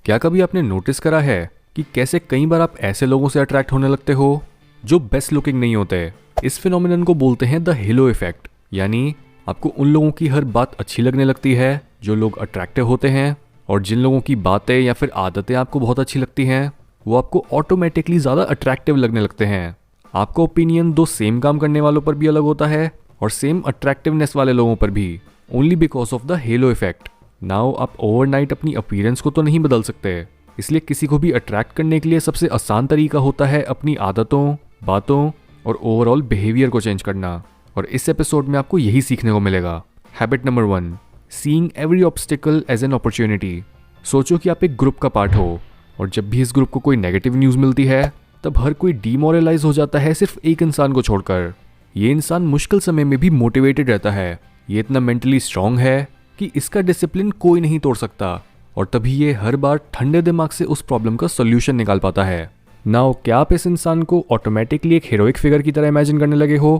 क्या कभी आपने नोटिस करा है कि कैसे कई बार आप ऐसे लोगों से अट्रैक्ट होने लगते हो जो बेस्ट लुकिंग नहीं होते। इस फिनोमिनन को बोलते हैं द हेलो इफेक्ट। यानी आपको उन लोगों की हर बात अच्छी लगने लगती है जो लोग अट्रैक्टिव होते हैं, और जिन लोगों की बातें या फिर आदतें आपको बहुत अच्छी लगती हैं वो आपको ऑटोमेटिकली ज़्यादा अट्रैक्टिव लगने लगते हैं। आपका ओपिनियन दो सेम काम करने वालों पर भी अलग होता है और सेम अट्रैक्टिवनेस वाले लोगों पर भी, only because of the hello effect. Now आप ओवरनाइट अपनी अपीयरेंस को तो नहीं बदल सकते, इसलिए किसी को भी अट्रैक्ट करने के लिए सबसे आसान तरीका होता है अपनी आदतों, बातों और ओवरऑल बिहेवियर को चेंज करना। और इस एपिसोड में आपको यही सीखने को मिलेगा। Habit number 1, seeing every obstacle as an opportunity. सोचो कि आप एक ग्रुप का पार्ट हो और जब भी इस ग्रुप को कोई नेगेटिव न्यूज़ मिलती है तब हर कोई डीमोरलाइज हो जाता है सिर्फ एक इंसान को छोड़कर। ये इंसान मुश्किल समय में भी मोटिवेटेड रहता है, ये इतना मेंटली स्ट्रांग है कि इसका डिसिप्लिन कोई नहीं तोड़ सकता, और तभी ये हर बार ठंडे दिमाग से उस प्रॉब्लम का सोल्यूशन निकाल पाता है। नाउ क्या आप इस इंसान को ऑटोमेटिकली एक हीरोइक फिगर की तरह इमेजिन करने लगे हो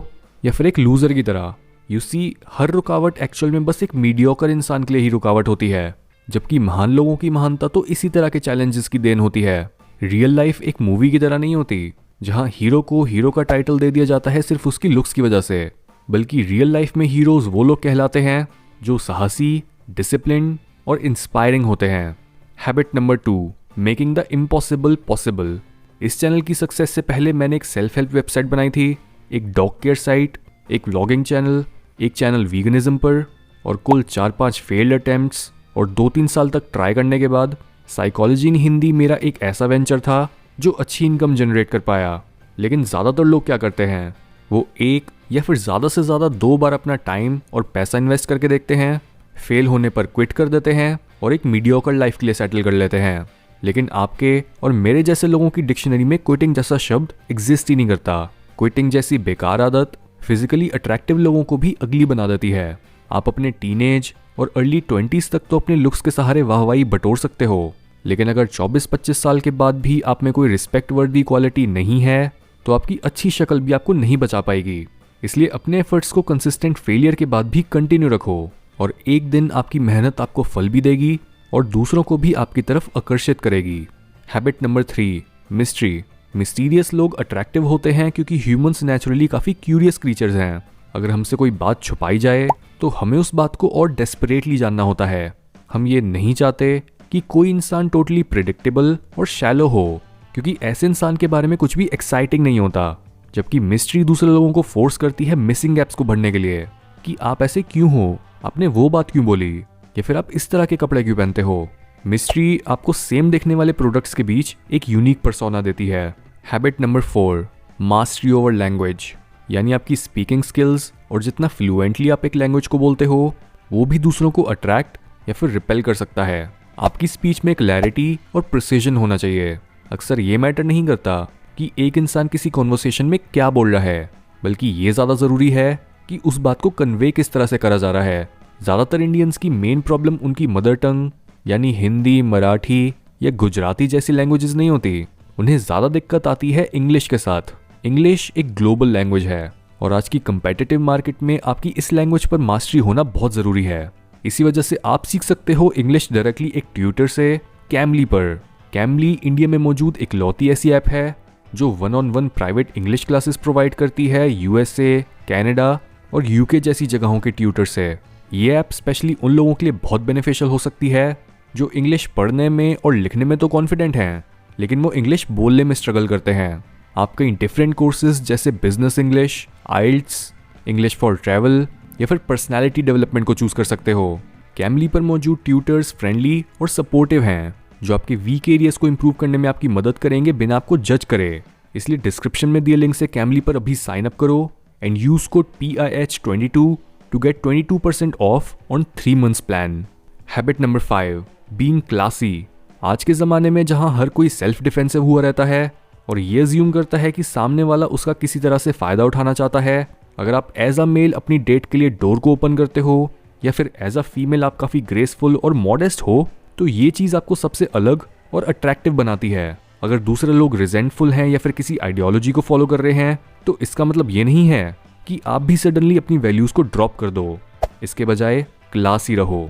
या फिर एक लूजर की तरह? यू सी, हर रुकावट एक्चुअल में बस एक मीडियोकर इंसान के लिए ही रुकावट होती है, जबकि महान लोगों की महानता तो इसी तरह के चैलेंजेस की देन होती है। रियल लाइफ एक मूवी की तरह नहीं होती जहां हीरो को हीरो का टाइटल दे दिया जाता है सिर्फ उसकी लुक्स की वजह से, बल्कि रियल लाइफ में हीरोज वो लोग कहलाते हैं जो साहसी, डिसिप्लिन और इंस्पायरिंग होते हैं। Habit number 2, making the impossible possible. इस चैनल की सक्सेस से पहले मैंने एक सेल्फ हेल्प वेबसाइट बनाई थी, एक डॉग केयर साइट, एक व्लॉगिंग चैनल, एक चैनल वीगनिज्म पर, और कुल 4-5 फेल्ड अटेम्प्ट्स और 2-3 साल तक ट्राई करने के बाद साइकोलॉजी इन हिंदी मेरा एक ऐसा वेंचर था जो अच्छी इनकम जनरेट कर पाया। लेकिन ज़्यादातर लोग क्या करते हैं, वो एक या फिर ज़्यादा से ज़्यादा 2 बार अपना टाइम और पैसा इन्वेस्ट करके देखते हैं, फेल होने पर क्विट कर देते हैं और एक मीडियोकर लाइफ के लिए सेटल कर लेते हैं। लेकिन आपके और मेरे जैसे लोगों की डिक्शनरी में क्विटिंग जैसा शब्द एग्जिस्ट ही नहीं करता। क्विटिंग जैसी बेकार आदत फिजिकली अट्रैक्टिव लोगों को भी अगली बना देती है। आप अपने टीनेज और अर्ली 20s तक तो अपने लुक्स के सहारे वाहवाही बटोर सकते हो, लेकिन अगर 24-25 साल के बाद भी आप में कोई रिस्पेक्ट वर्दी क्वालिटी नहीं है तो आपकी अच्छी शक्ल भी आपको नहीं बचा पाएगी। इसलिए अपने एफर्ट्स को कंसिस्टेंट फेलियर के बाद भी कंटिन्यू रखो, और एक दिन आपकी मेहनत आपको फल भी देगी और दूसरों को भी आपकी तरफ आकर्षित करेगी। Habit number 3, mystery. मिस्टीरियस लोग अट्रैक्टिव होते हैं क्योंकि ह्यूमंस नेचुरली काफ़ी क्यूरियस क्रीचर्स हैं। अगर हमसे कोई बात छुपाई जाए तो हमें उस बात को और डेस्परेटली जानना होता है। हम ये नहीं चाहते कि कोई इंसान टोटली प्रिडिक्टेबल और शैलो हो, क्योंकि ऐसे इंसान के बारे में कुछ भी एक्साइटिंग नहीं होता। जबकि मिस्ट्री दूसरे लोगों को फोर्स करती है मिसिंग गैप्स को भरने के लिए, कि आप ऐसे क्यों हो, आपने वो बात क्यों बोली, या फिर आप इस तरह के कपड़े क्यों पहनते हो। मिस्ट्री आपको सेम दिखने वाले प्रोडक्ट्स के बीच एक यूनिक पर्सोना देती है। Habit number 4, mastery over language. यानी आपकी स्पीकिंग स्किल्स और जितना फ्लुएंटली आप एक लैंग्वेज को बोलते हो वो भी दूसरों को अट्रैक्ट या फिर रिपेल कर सकता है। आपकी स्पीच में क्लैरिटी और प्रिसीजन होना चाहिए। अक्सर ये मैटर नहीं करता कि एक इंसान किसी कॉन्वर्सेशन में क्या बोल रहा है, बल्कि ये ज़्यादा ज़रूरी है कि उस बात को कन्वे किस तरह से करा जा रहा है। ज़्यादातर इंडियंस की मेन प्रॉब्लम उनकी मदर टंग यानी हिंदी, मराठी या गुजराती जैसी लैंग्वेजेस नहीं होती, उन्हें ज़्यादा दिक्कत आती है इंग्लिश के साथ। इंग्लिश एक ग्लोबल लैंग्वेज है और आज की कंपेटिटिव मार्केट में आपकी इस लैंग्वेज पर मास्टरी होना बहुत ज़रूरी है। इसी वजह से आप सीख सकते हो इंग्लिश डायरेक्टली एक ट्यूटर से, कैमली पर। कैमली इंडिया में मौजूद इकलौती ऐसी ऐप है जो 1-on-1 private English classes provide करती है यूएसए, कनाडा और यूके जैसी जगहों के ट्यूटर से। ये ऐप स्पेशली उन लोगों के लिए बहुत बेनिफिशियल हो सकती है जो इंग्लिश पढ़ने में और लिखने में तो कॉन्फिडेंट हैं, लेकिन वो इंग्लिश बोलने में स्ट्रगल करते हैं। आप कई डिफरेंट कोर्सेज जैसे business English, IELTS, English for travel या फिर पर्सनैलिटी डेवलपमेंट को चूज कर सकते हो। कैमली पर मौजूद ट्यूटर्स फ्रेंडली और सपोर्टिव हैं जो आपके वीक एरियाज को इंप्रूव करने में आपकी मदद करेंगे बिना आपको जज करे। इसलिए डिस्क्रिप्शन में दिए लिंक से कैमली पर अभी साइन अप करो and use code PIH22 to get 22% off on 3 months plan. Habit number 5, being classy. आज के ज़माने में जहां हर कोई सेल्फ डिफेंसिव हुआ रहता है और ये अज्यूम करता है कि सामने वाला उसका किसी तरह से फ़ायदा उठाना चाहता है, अगर आप एज अ मेल अपनी डेट के लिए डोर को ओपन करते हो या फिर एज अ फीमेल आप काफ़ी ग्रेसफुल और मॉडेस्ट हो, तो ये चीज़ आपको सबसे अलग और अट्रैक्टिव बनाती है। अगर दूसरे लोग रिजेंटफुल हैं या फिर किसी आइडियोलॉजी को फॉलो कर रहे हैं तो इसका मतलब ये नहीं है कि आप भी सडनली अपनी वैल्यूज़ को ड्रॉप कर दो। इसके बजाय क्लासी रहो।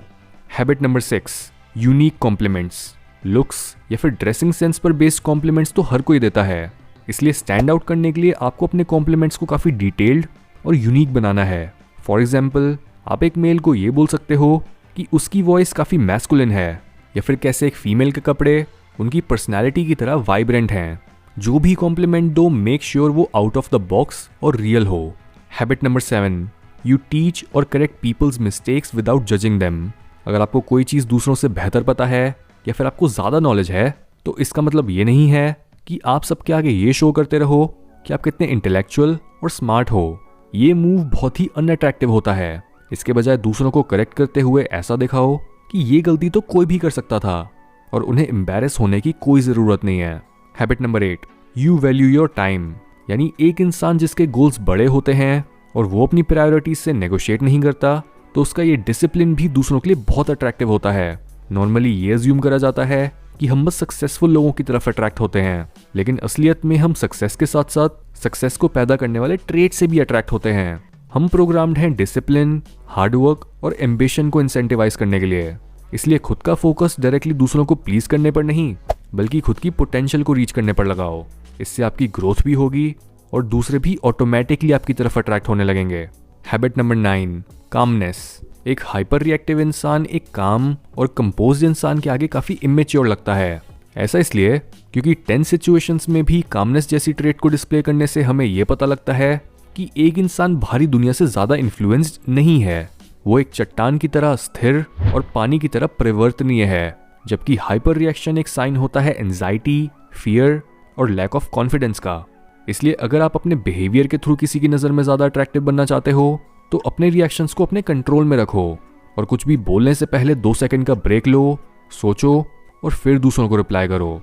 Habit number 6, unique compliments. Looks या फिर ड्रेसिंग सेंस पर बेस्ड कॉम्प्लीमेंट्स तो हर कोई देता है, इसलिए स्टैंड आउट करने के लिए आपको अपने कॉम्प्लीमेंट्स को काफ़ी डिटेल्ड और यूनिक बनाना है। फॉर एग्जाम्पल, आप एक मेल को ये बोल सकते हो कि उसकी वॉइस काफ़ी मैस्कुलिन है, या फिर कैसे एक फीमेल के कपड़े उनकी पर्सनैलिटी की तरह वाइब्रेंट हैं। जो भी कॉम्प्लीमेंट दो, मेक श्योर वो आउट ऑफ द बॉक्स और रियल हो। हैबिट नंबर 7, यू टीच और correct people's mistakes without judging them. अगर आपको कोई चीज़ दूसरों से बेहतर पता है या फिर आपको ज़्यादा नॉलेज है, तो इसका मतलब ये नहीं है कि आप सबके आगे ये शो करते रहो कि आप कितने इंटेलेक्चुअल और स्मार्ट हो। ये मूव बहुत ही अनअट्रैक्टिव होता है। इसके बजाय दूसरों को करेक्ट करते हुए ऐसा दिखाओ कि ये गलती तो कोई भी कर सकता था और उन्हें एम्बैरेस होने की कोई ज़रूरत नहीं है। Habit number 8, you value your time. यानी एक इंसान जिसके गोल्स बड़े होते हैं और वो अपनी प्रायोरिटीज से नेगोशिएट नहीं करता, तो उसका ये डिसिप्लिन भी दूसरों के लिए बहुत अट्रैक्टिव होता है। नॉर्मली ये अज्यूम करा जाता है कि हम बस सक्सेसफुल लोगों की तरफ अट्रैक्ट होते हैं, लेकिन असलियत में हम सक्सेस के साथ साथ सक्सेस को पैदा करने वाले ट्रेट से भी अट्रैक्ट होते हैं। हम प्रोग्राम्ड हैं डिसिप्लिन, हार्डवर्क और एम्बिशन को इंसेंटिवाइज करने के लिए। इसलिए खुद का फोकस डायरेक्टली दूसरों को प्लीज करने पर नहीं, बल्कि खुद की पोटेंशियल को रीच करने पर लगाओ। इससे आपकी ग्रोथ भी होगी और दूसरे भी ऑटोमेटिकली आपकी तरफ अट्रैक्ट होने लगेंगे। Habit number 9, calmness. एक हाइपर रिएक्टिव इंसान एक काम और कंपोज्ड इंसान के आगे काफ़ी इमेच्योर लगता है। ऐसा इसलिए क्योंकि टेंस सिचुएशंस में भी कामनेस जैसी ट्रेट को डिस्प्ले करने से हमें यह पता लगता है कि एक इंसान बाहरी दुनिया से ज़्यादा इन्फ्लुएंस्ड नहीं है। वो एक चट्टान की तरह स्थिर और पानी की तरह परिवर्तनीय है, जबकि हाइपर रिएक्शन एक साइन होता है एंजाइटी, फियर और लैक ऑफ कॉन्फिडेंस का। इसलिए अगर आप अपने बिहेवियर के थ्रू किसी की नज़र में ज़्यादा अट्रैक्टिव बनना चाहते हो, तो अपने रिएक्शंस को अपने कंट्रोल में रखो और कुछ भी बोलने से पहले 2 सेकंड का ब्रेक लो, सोचो और फिर दूसरों को रिप्लाई करो।